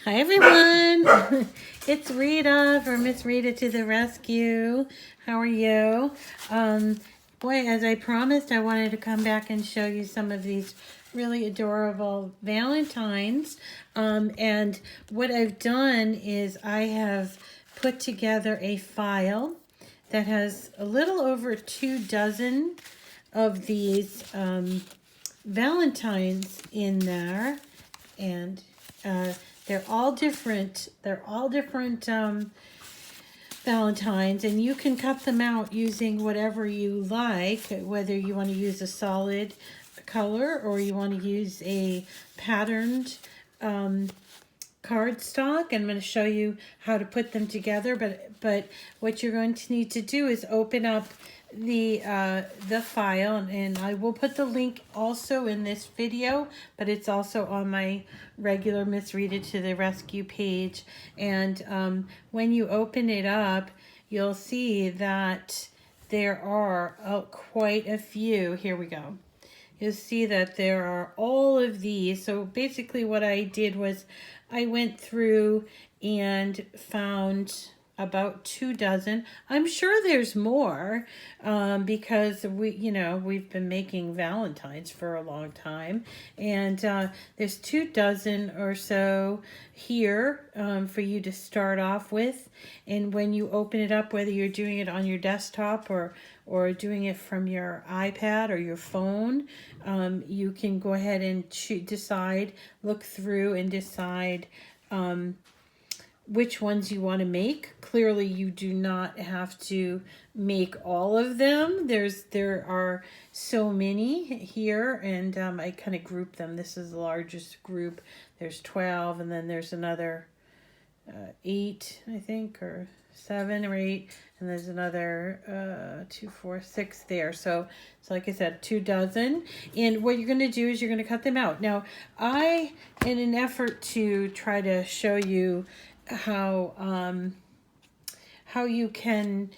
Hi everyone, it's Rita from Miss Rita to the Rescue. How are you? Boy, as I promised, I wanted to come back and show you some of these really adorable Valentines. And what I've done is I have put together a file that has a little over 24 of these Valentines in there, and they're all different. They're all different Valentines, and you can cut them out using whatever you like, whether you want to use a solid color or you want to use a patterned cardstock. I'm going to show you how to put them together, but what you're going to need to do is open up the file, and I will put the link also in this video, but it's also on my regular Miss Rita to the Rescue page. And when you open it up, you'll see that there are quite a few. Here we go. You'll see that there are all of these. So basically what I did was I went through and found about 24. I'm sure there's more because we've been making Valentines for a long time, and there's 24 or so here for you to start off with. And when you open it up, whether you're doing it on your desktop or doing it from your iPad or your phone, you can go ahead and look through and decide which ones you want to make. Clearly, you do not have to make all of them. There are so many here, and I kind of group them. This is the largest group. There's 12, and then there's another 8, I think, or 7 or 8, and there's another 2, 4, 6 there. So like I said, 24. And what you're going to do is you're going to cut them out. Now, in an effort to try to show you how you can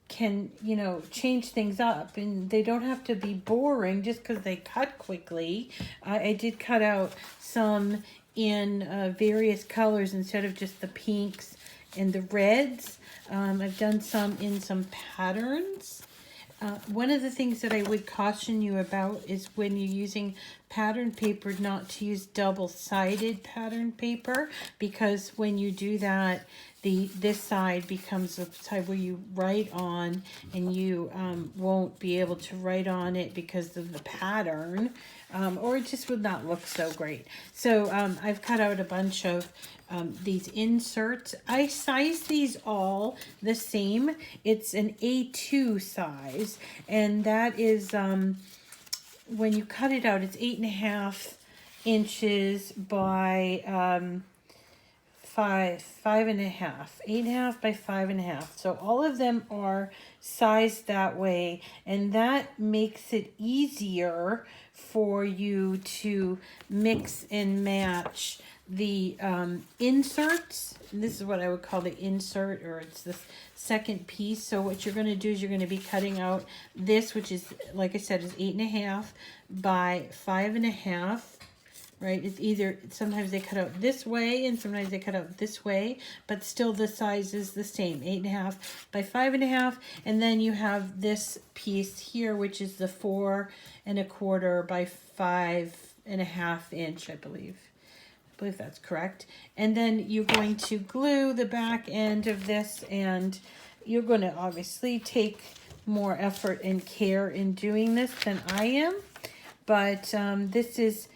change things up, and they don't have to be boring just because they cut quickly. I did cut out some in various colors instead of just the pinks and the reds. I've done some in some patterns. One of the things that I would caution you about is when you're using pattern paper, not to use double-sided pattern paper, because when you do that, this side becomes the side where you write on, and you won't be able to write on it because of the pattern, or it just would not look so great. So I've cut out a bunch of these inserts. I size these all the same. It's an A2 size, and that is when you cut it out, it's 8.5 inches by 5.5, 8.5 by 5.5. So all of them are sized that way, and that makes it easier for you to mix and match the inserts. This is what I would call the insert, or it's the second piece. So what you're going to do is you're going to be cutting out this, which is, like I said, is 8.5 by 5.5. Right, it's either, sometimes they cut out this way and sometimes they cut out this way, but still the size is the same, 8.5 by 5.5. And then you have this piece here, which is the 4.25 by 5.5 inch, I believe that's correct. And then you're going to glue the back end of this, and you're going to obviously take more effort and care in doing this than I am, but this is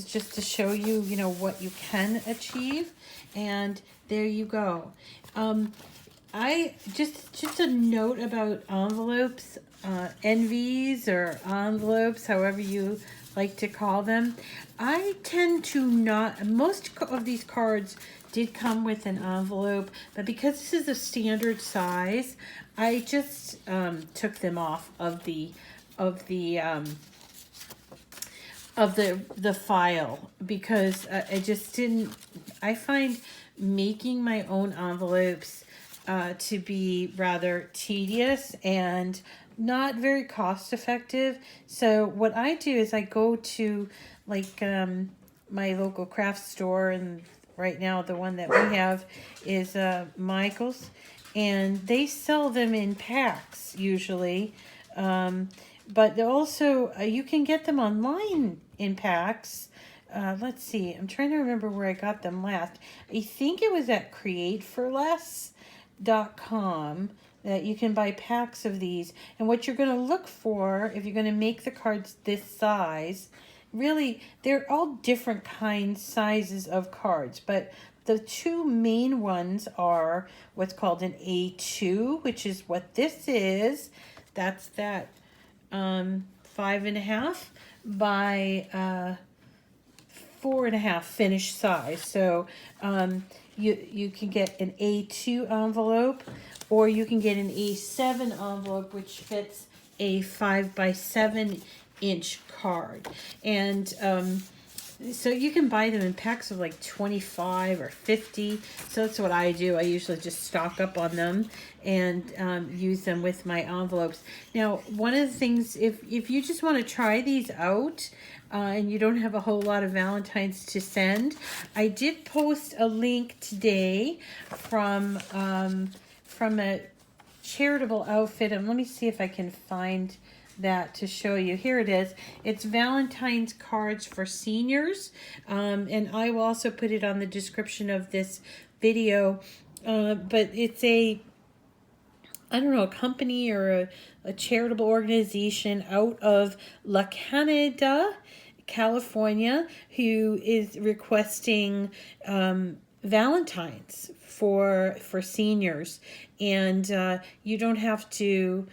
just to show you, what you can achieve. And there you go. I just a note about envelopes, NVs or envelopes, however you like to call them. I tend to not, most of these cards did come with an envelope, but because this is a standard size, I just took them off of the file, because I just didn't. I find making my own envelopes to be rather tedious and not very cost effective. So what I do is I go to like my local craft store, and right now the one that we have is Michael's, and they sell them in packs usually. But also you can get them online in packs. Let's see, I'm trying to remember where I got them last. I think it was at createforless.com that you can buy packs of these. And what you're going to look for, if you're going to make the cards this size, really, they're all different sizes of cards, but the two main ones are what's called an A2, which is what this is. That's that 5.5 by 4.5 finished size. So you can get an A2 envelope, or you can get an A7 envelope, which fits a 5 by 7 inch card. And so you can buy them in packs of like 25 or 50. So that's what I do. I usually just stock up on them and use them with my envelopes. Now, one of the things, if you just want to try these out, and you don't have a whole lot of Valentines to send, I did post a link today from a charitable outfit, and let me see if I can find that to show you. Here it is. It's Valentine's cards for seniors, and I will also put it on the description of this video. But it's a company or a charitable organization out of La Canada, California, who is requesting Valentines for seniors, and you don't have to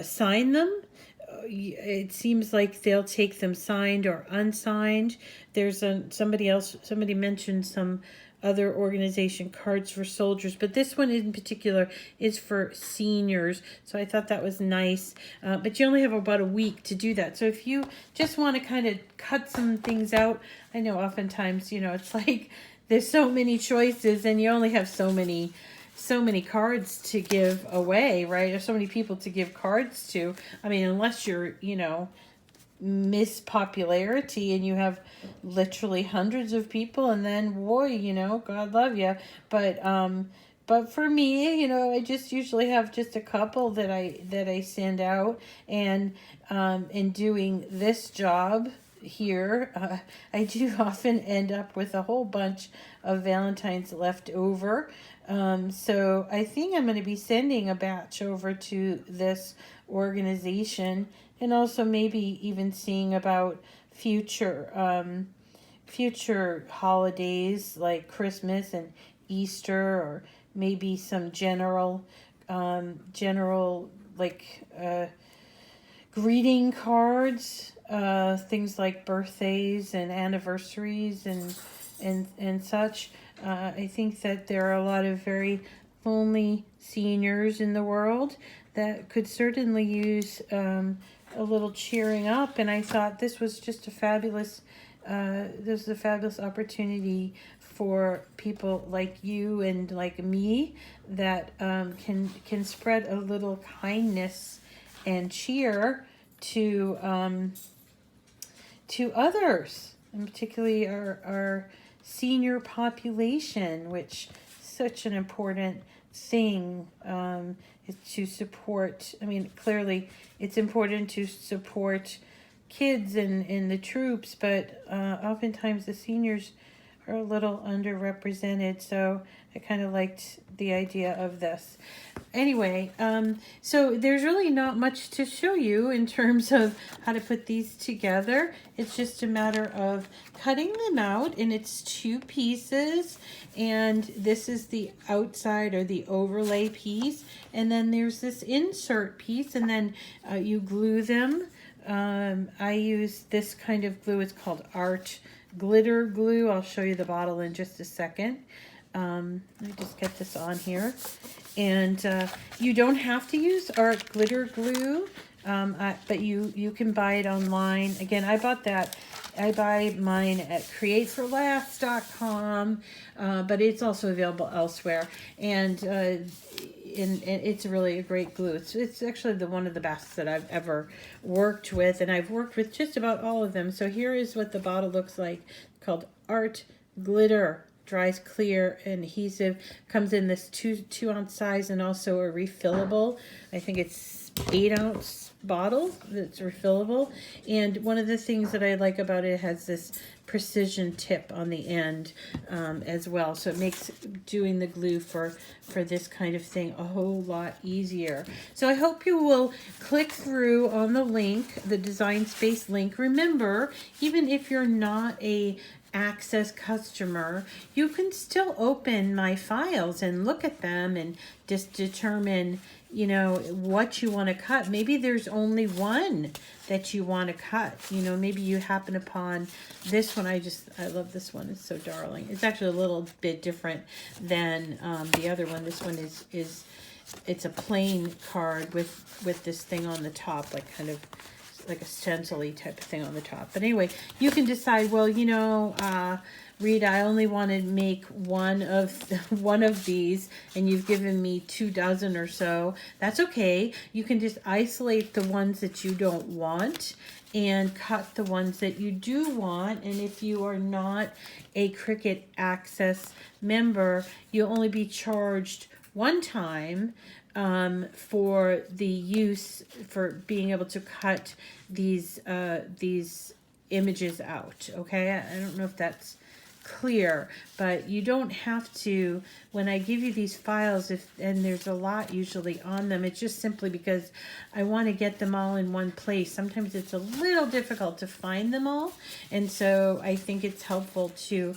sign them. It seems like they'll take them signed or unsigned. There's somebody mentioned some other organization, Cards for Soldiers, but this one in particular is for seniors, so I thought that was nice. But you only have about a week to do that, so if you just want to kind of cut some things out, I know oftentimes, it's like there's so many choices and you only have so many cards to give away, right? Or so many people to give cards to. I mean, unless you're, miss popularity and you have literally hundreds of people, and then boy, God love you. But for me, I just usually have just a couple that I send out, and in doing this job here, I do often end up with a whole bunch of Valentines left over. So I think I'm going to be sending a batch over to this organization, and also maybe even seeing about future holidays like Christmas and Easter, or maybe some general like greeting cards, things like birthdays and anniversaries and such. I think that there are a lot of very lonely seniors in the world that could certainly use a little cheering up, and I thought this was just a fabulous opportunity for people like you and like me that can spread a little kindness and cheer to others, and particularly our senior population, which is such an important thing, is to support. I mean, clearly it's important to support kids and the troops, but oftentimes the seniors are a little underrepresented, so I kind of liked the idea of this. Anyway, so there's really not much to show you in terms of how to put these together. It's just a matter of cutting them out, and it's 2 pieces, and this is the outside or the overlay piece, and then there's this insert piece, and then you glue them. I use this kind of glue. It's called Art Glitter Glue. I'll show you the bottle in just a second. Let me just get this on here. And you don't have to use Art Glitter Glue, but you can buy it online. Again, I buy mine at createforless.com, but it's also available elsewhere. And it's really a great glue. It's actually one of the best that I've ever worked with, and I've worked with just about all of them. So here is what the bottle looks like, called Art Glitter dries clear and adhesive. Comes in this 2-ounce size and also a refillable. I think it's 8-ounce bottle that's refillable. And one of the things that I like about it has this precision tip on the end as well, so it makes doing the glue for this kind of thing a whole lot easier. So I hope you will click through on the link, the Design Space link. Remember, even if you're not a Access customer, you can still open my files and look at them and just determine, you know, what you want to cut. Maybe there's only one that you want to cut. You know, maybe you happen upon this one. I love this one. It's so darling. It's actually a little bit different than the other one. This one is it's a plain card with this thing on the top, like kind of like a stencil-y type of thing on the top. But anyway, you can decide, well, you know, Rita, I only want to make one of these, and you've given me 24 or so. That's okay. You can just isolate the ones that you don't want and cut the ones that you do want. And if you are not a Cricut Access member, you'll only be charged one time for the use, for being able to cut these images out. Okay, I don't know if that's clear, but you don't have to, when I give you these files, and there's a lot usually on them, it's just simply because I want to get them all in one place. Sometimes it's a little difficult to find them all, and so I think it's helpful to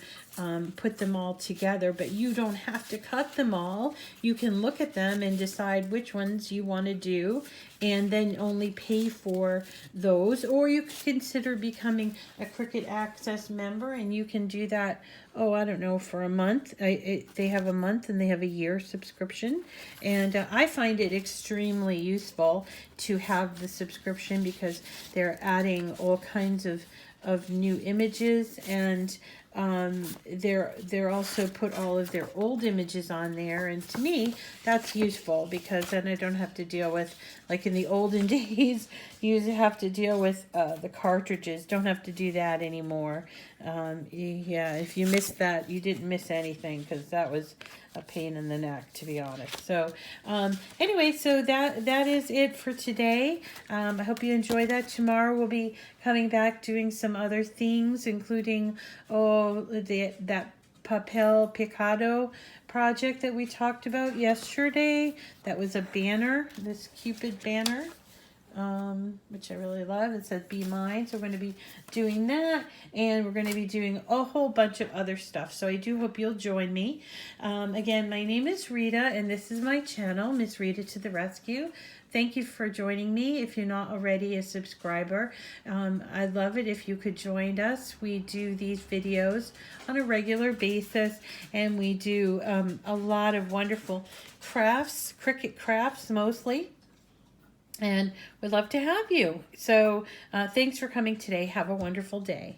put them all together, but you don't have to cut them all. You can look at them and decide which ones you want to do, and then only pay for those. Or you could consider becoming a Cricut Access member, and you can do that, oh, I don't know, for a month. They have a month and they have a year subscription, and I find it extremely useful to have the subscription because they're adding all kinds of new images, and they're also put all of their old images on there, and to me that's useful because then I don't have to deal with, like in the olden days, you used to have to deal with the cartridges. Don't have to do that anymore. Yeah, if you missed that, you didn't miss anything, because that was a pain in the neck, to be honest. So anyway, so that is it for today. I hope you enjoy that. Tomorrow we'll be coming back doing some other things, including that papel picado project that we talked about yesterday. That was a banner, this Cupid banner, which I really love. It says "Be Mine," so we're going to be doing that, and we're going to be doing a whole bunch of other stuff. So I do hope you'll join me. Again, my name is Rita, and this is my channel, Miss Rita to the Rescue. Thank you for joining me. If you're not already a subscriber, I'd love it if you could join us. We do these videos on a regular basis, and we do a lot of wonderful crafts, Cricut crafts mostly, and we'd love to have you. So thanks for coming today. Have a wonderful day.